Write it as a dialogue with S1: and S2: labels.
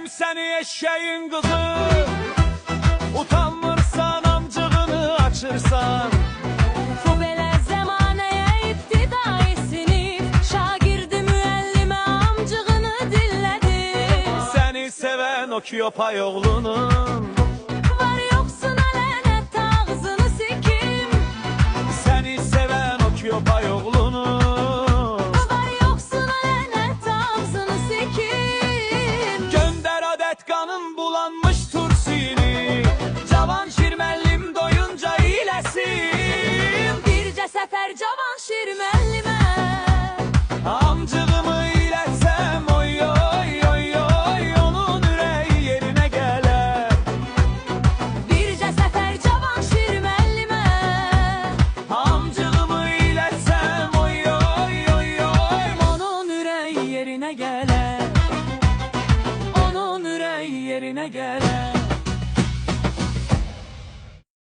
S1: Eləyim səni eşeğin kızı. Utanmırsan amcığını açırsan.
S2: Bu belə zəmanəyə ibtidai sinif, şagirdi müəllimə amcığını dillədi.
S1: Səni sevən o Kiyopay oğlunun
S2: Var yoxsuna lənət ağzını sikim.
S1: Səni sevən o Kiyopay oğlunun
S2: Var yoxsuna lənət ağzını sikim.
S1: Gönder adet kanın bulanmış tursini. Cavanşir müəllim doyunca iyiləsin.
S2: Bircə səfər Cavanşir müəllimə
S1: Amcığımı ilətsəm oy oy oy oy, onun ürəyi yerinə gələr.
S2: Bircə səfər Cavanşir müəllimə
S1: Amcığımı ilətsəm oy oy oy oy,
S2: onun ürəyi yerinə gələr. Onun ürəyi yerinə gələr.